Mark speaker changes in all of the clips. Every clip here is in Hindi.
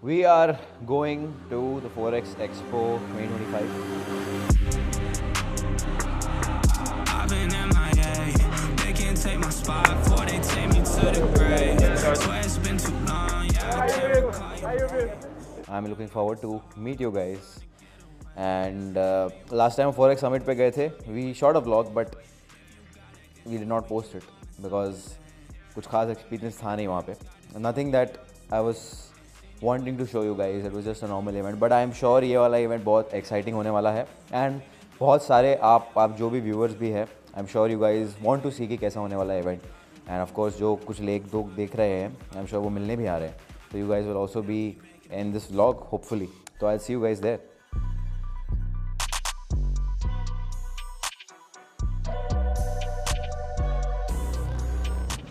Speaker 1: We are going to the Forex Expo 2025.
Speaker 2: I've been MIA. They can't take my spot before they take me to the grave. Swear it's been too long. Yeah, I can't recall.
Speaker 1: I'm looking forward to meet you guys. And last time Forex Summit पे गए थे, we shot a vlog but we did not post it because कुछ खास experience था नहीं वहाँ पे. Nothing that I was wanting to show you guys. It was just a normal event. But I am sure ये वाला event बहुत exciting होने वाला है. And बहुत सारे आप जो भी viewers भी है, I'm sure you guys want to see कि कैसा होने वाला event. And of course जो कुछ लोग देख रहे हैं, I'm sure वो मिलने भी आ रहे हैं. So you guys will also be in this vlog hopefully. So I'll see you guys there.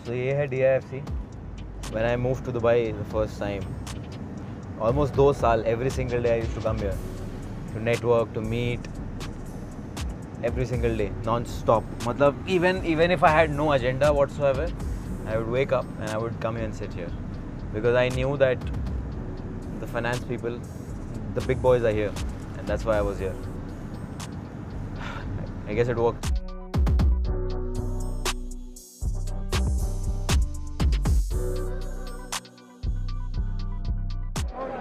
Speaker 1: So ये है DIFC. When I moved to Dubai the first time, almost 2 साल, every single day I used to come here to network, to meet, every single day, non-stop. मतलब even if I had no agenda whatsoever, I would wake up and I would come here and sit here because I knew that the finance people, the big boys are here, and that's why I was here. I guess it worked.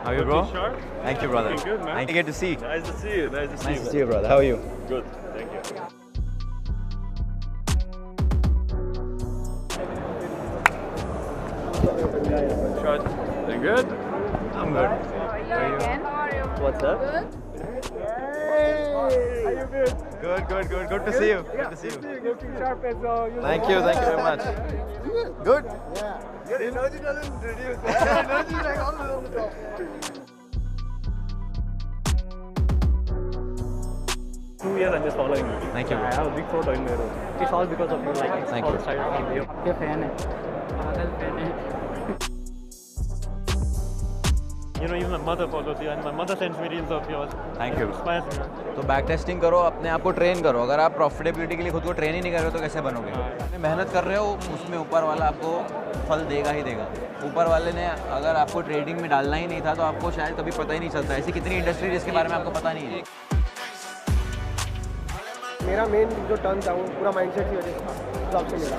Speaker 1: How are you, bro?
Speaker 3: Sharp?
Speaker 1: Thank you, brother.
Speaker 3: Looking good, man.
Speaker 1: Thank you. Good to see.
Speaker 3: Nice to see you. Nice to see you.
Speaker 1: Nice to see you, brother. How are you?
Speaker 3: Good. Thank you. Shot. Doing good?
Speaker 1: I'm good. What's up?
Speaker 3: Are you good?
Speaker 1: Good. Good to see you. Good to see you.
Speaker 3: Looking sharp as you.
Speaker 1: Thank you very much. Good?
Speaker 3: Your energy doesn't reduce. Energy like always on the top. 2 years I'm just following you.
Speaker 1: Thank you.
Speaker 3: I have a big photo in my room. It's all because of you. Like it's
Speaker 1: Thank
Speaker 3: all
Speaker 1: you.
Speaker 3: side of you.
Speaker 4: आपके फैन है पागल फैन है
Speaker 3: You know, even my mother follows you, and my mother sends me reels of yours.
Speaker 1: Thank you.
Speaker 3: Inspires me.
Speaker 1: तो बैक टेस्टिंग करो, अपने आप को ट्रेन करो. अगर आप प्रॉफिटेबिलिटी के लिए खुद को ट्रेन ही नहीं कर रहे हो तो कैसे बनोगे? अपने मेहनत कर रहे हो, उसमें ऊपर वाला आपको फल देगा ही देगा. ऊपर वाले ने अगर आपको ट्रेडिंग में डालना ही नहीं था तो आपको शायद कभी पता ही नहीं चलता. ऐसी कितनी इंडस्ट्री जिसके बारे में आपको पता नहीं है.
Speaker 5: मेरा मेन जो टर्न था वो पूरा माइंडसेट की वजह से जॉब से मिला.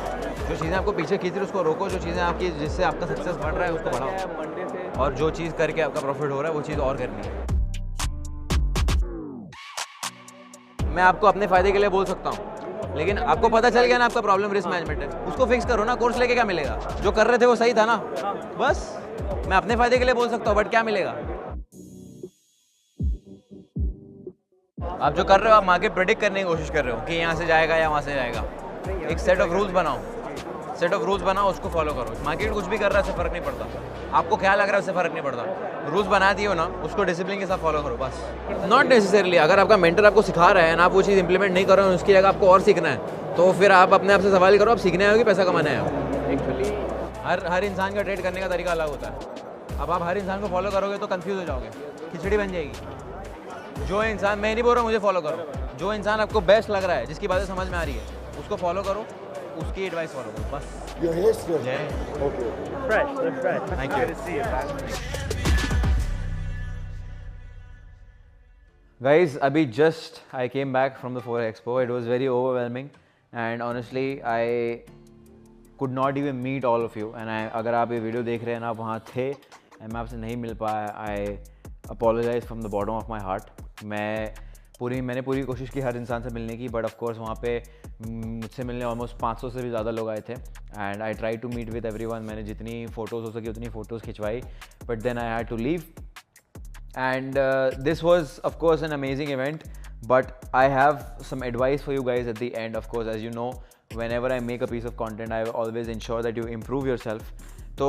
Speaker 1: जो चीज़ें आपको पीछे खींच रही है उसको रोको. जो चीज़ें आपकी जिससे आपका सक्सेस बढ़ रहा है उसको बढ़ाओ.
Speaker 5: मंडे से
Speaker 1: और जो चीज़ करके आपका प्रॉफिट हो रहा है वो चीज़ और करनी है. मैं आपको अपने फ़ायदे के लिए बोल सकता हूँ, लेकिन आपको पता चल गया ना आपका प्रॉब्लम रिस्क मैनेजमेंट है, उसको फिक्स करो ना. कोर्स लेके क्या मिलेगा? जो कर रहे थे वो सही था ना. बस मैं अपने फ़ायदे के लिए बोल सकता हूँ, बट क्या मिलेगा? आप जो कर रहे हो, आप मार्केट प्रेडिक्ट करने की कोशिश कर रहे हो कि यहाँ से जाएगा या वहाँ से जाएगा. एक सेट ऑफ रूल्स बनाओ. उसको फॉलो करो. मार्केट कुछ भी कर रहा है उससे फ़र्क नहीं पड़ता. आपको क्या लग रहा है उससे फ़र्क नहीं पड़ता. रूल्स बना दिए हो ना, उसको डिसिप्लिन के साथ फॉलो करो बस. नॉट नेसेसरली अगर आपका मेंटर आपको सिखा रहा है ना, आप वो चीज़ इंप्लीमेंट नहीं कर रहे हो, उसकी जगह आपको और सीखना है, तो फिर आप अपने आप से सवाल करो, आप सीखने आए हो कि पैसा कमाने आए हो. एक्चुअली हर इंसान का ट्रेड करने का तरीका अलग होता है. अब आप हर इंसान को फॉलो करोगे तो कंफ्यूज हो जाओगे, खिचड़ी बन जाएगी. जो इंसान, मैं नहीं बोल रहा हूँ मुझे फॉलो करो, जो इंसान आपको बेस्ट लग रहा है, जिसकी बातें समझ में आ रही है, उसको फॉलो करो, उसकी एडवाइस फॉलो करो बस.
Speaker 5: your hair still.
Speaker 3: Okay. Fresh. They're fresh.
Speaker 1: Thank you.
Speaker 3: Good to see you, man.
Speaker 1: Guys, abhi just I came back from the Forex Expo. It was very overwhelming, and honestly, I could not even meet all of you. And अगर आप ये वीडियो देख रहे हैं ना, आप वहाँ थे, and मैं आपसे नहीं मिल पाया. I apologize from the bottom of my heart. मैंने पूरी कोशिश की हर इंसान से मिलने की, बट ऑफ कोर्स वहाँ पे मुझसे मिलने ऑलमोस्ट 500 से भी ज़्यादा लोग आए थे. And I try to meet with everyone. मैंने जितनी फ़ोटोज़ हो सकी उतनी फ़ोटोज़ खिंचवाई, but then I had to leave. And this was of course an amazing event, but I have some advice for you guys at the end. Of course, as you know, whenever I make a piece of content, I always ensure that you improve yourself. So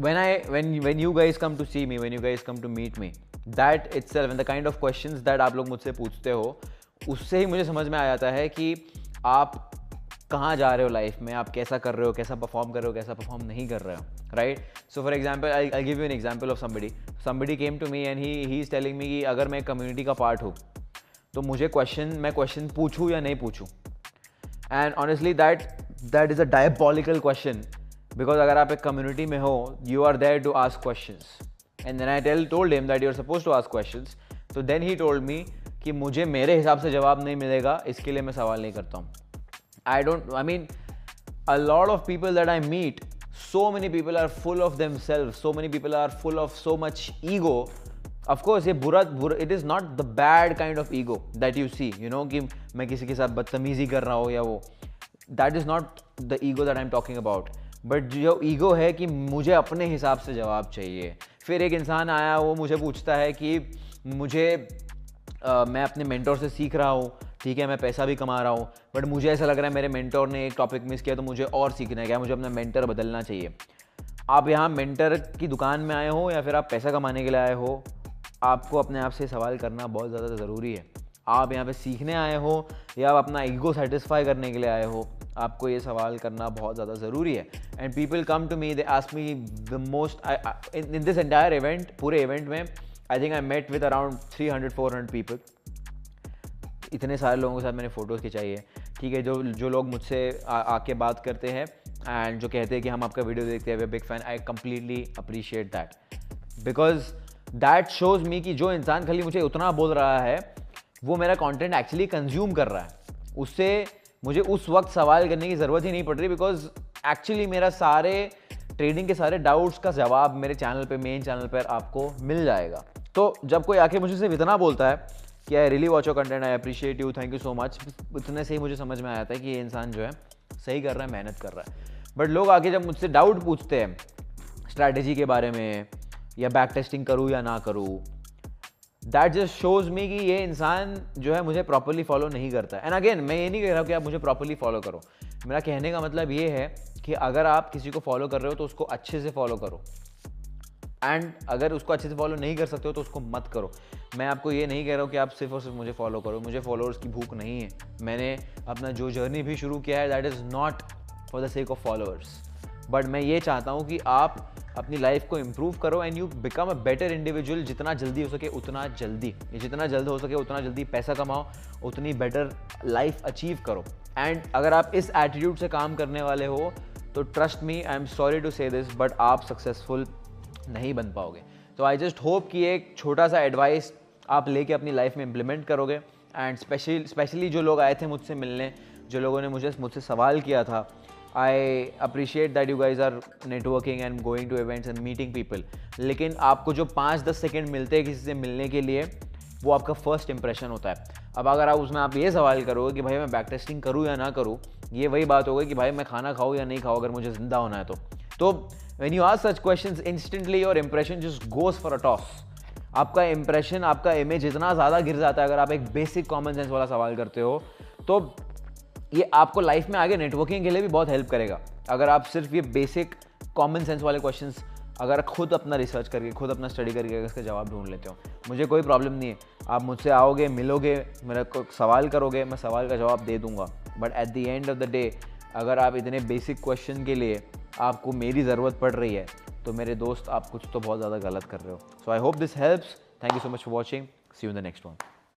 Speaker 1: when you guys come to see me, when you guys come to meet me, that itself and the kind of questions that आप लोग मुझसे पूछते हो, उससे ही मुझे समझ में आ जाता है कि आप कहाँ जा रहे हो लाइफ में, आप कैसा कर रहे हो, कैसा परफॉर्म कर रहे हो, कैसा परफॉर्म नहीं कर रहे हो. Right. So for example I give you an example of somebody came to me and he is telling me कि अगर मैं कम्युनिटी का पार्ट हूँ तो मुझे मैं क्वेश्चन पूछूँ या नहीं पूछूँ. And honestly that is a diabolical question, because अगर आप एक कम्युनिटी में हो, you are there to ask questions and then I told him that you're supposed to ask questions. तो then he told me कि मुझे मेरे हिसाब से जवाब नहीं मिलेगा, इसके लिए मैं सवाल नहीं करता हूँ. I mean, a lot of people that I meet, so many people are full of themselves, so many people are full of so much ego. Of course, ये बुरा it is not the bad kind of ego that you see, you know, कि मैं किसी के साथ बदतमीजी कर रहा हूँ या वो. That is not the ego that I'm talking about. But जो ego है कि मुझे अपने हिसाब से जवाब चाहिए. फिर एक इंसान आया, वो मुझे पूछता है कि मैं अपने मेंटोर से सीख रहा हूँ, ठीक है, मैं पैसा भी कमा रहा हूँ, बट मुझे ऐसा लग रहा है मेरे मेंटोर ने एक टॉपिक मिस किया तो मुझे और सीखना है, क्या मुझे अपना मेंटर बदलना चाहिए. आप यहाँ मेंटर की दुकान में आए हो या फिर आप पैसा कमाने के लिए आए हो, आपको अपने आप से सवाल करना बहुत ज़्यादा ज़रूरी है. आप यहाँ पे सीखने आए हो या आप अपना ईगो सेटिस्फाई करने के लिए आए हो, आपको ये सवाल करना बहुत ज़्यादा ज़रूरी है. And people come to me, they ask me the most in this entire event, पूरे इवेंट में I think I met with around 300-400 people. इतने सारे लोगों के साथ मैंने फ़ोटोज़ खिंचाई है, ठीक है. जो लोग मुझसे आके बात करते हैं एंड जो कहते हैं कि हम आपका वीडियो देखते हैं, वे big fan, I completely appreciate that, because that shows me कि जो इंसान खाली मुझे उतना बोल रहा है वो मेरा कंटेंट एक्चुअली कंज्यूम कर रहा है. उससे मुझे उस वक्त सवाल करने की ज़रूरत ही नहीं पड़ रही, बिकॉज एक्चुअली मेरा सारे ट्रेडिंग के सारे डाउट्स का जवाब मेरे चैनल पे, मेन चैनल पर आपको मिल जाएगा. तो जब कोई आके मुझे सिर्फ इतना बोलता है कि I really watch your content, I appreciate you, thank you so much, इतने से ही मुझे समझ में आया था कि ये इंसान जो है सही कर रहा है, मेहनत कर रहा है. बट लोग आके जब मुझसे डाउट पूछते हैं स्ट्रैटेजी के बारे में या बैक टेस्टिंग करूँ या ना करूँ, दैट जस्ट शोज़ मी कि ये इंसान जो है मुझे प्रॉपरली फॉलो नहीं करता है. एंड अगेन, मैं ये नहीं कह रहा हूँ कि आप मुझे प्रॉपरली फॉलो करो. मेरा कहने का मतलब ये है कि अगर आप किसी को फॉलो कर रहे हो तो उसको अच्छे से फॉलो करो, एंड अगर उसको अच्छे से फॉलो नहीं कर सकते हो तो उसको मत करो. मैं आपको ये नहीं कह रहा हूँ कि आप सिर्फ और सिर्फ मुझे फॉलो करो, मुझे फॉलोअर्स की भूख नहीं है. मैंने अपना जो जर्नी भी शुरू किया है, that is not for the sake of followers, but मैं ये चाहता हूँ कि आप अपनी लाइफ को इम्प्रूव करो and you become a better individual. जितना जल्दी हो सके उतना जल्दी, जितना जल्द हो सके उतना जल्दी पैसा कमाओ, उतनी बेटर लाइफ अचीव करो. एंड अगर आप इस एटीट्यूड से काम करने वाले हो तो trust me, I am sorry to say this, but आप सक्सेसफुल नहीं बन पाओगे. तो आई जस्ट होप कि एक छोटा सा एडवाइस आप लेके अपनी लाइफ में इम्प्लीमेंट करोगे. एंड स्पेशली जो लोग आए थे मुझसे मिलने, जो लोगों ने मुझसे सवाल किया था, I appreciate that you guys are networking and going to events and meeting people. लेकिन आपको जो 5-10 सेकेंड मिलते हैं किसी से मिलने के लिए, वो आपका फर्स्ट इंप्रेशन होता है. अब अगर आप उसमें आप ये सवाल करोगे कि भाई मैं बैक टेस्टिंग करूँ या ना करूँ, ये वही बात होगी कि भाई मैं खाना खाऊँ या नहीं खाऊँ अगर मुझे ज़िंदा होना है तो when you ask such questions, instantly your impression just goes for a toss. आपका इंप्रेशन, आपका इमेज इतना ज़्यादा गिर जाता है अगर आप एक बेसिक कॉमन सेंस वाला सवाल करते हो. तो ये आपको लाइफ में आगे नेटवर्किंग के लिए भी बहुत हेल्प करेगा. अगर आप सिर्फ ये बेसिक कॉमन सेंस वाले क्वेश्चंस अगर खुद अपना रिसर्च करके, खुद अपना स्टडी करके अगर इसका जवाब ढूंढ लेते हो, मुझे कोई प्रॉब्लम नहीं है. आप मुझसे आओगे, मिलोगे, मेरा सवाल करोगे, मैं सवाल का जवाब दे दूंगा. But at the end of the day, अगर आप इतने बेसिक क्वेश्चन के लिए आपको मेरी ज़रूरत पड़ रही है तो मेरे दोस्त, आप कुछ तो बहुत ज़्यादा गलत कर रहे हो. So I hope this helps. Thank you so much for watching. See you in the next one.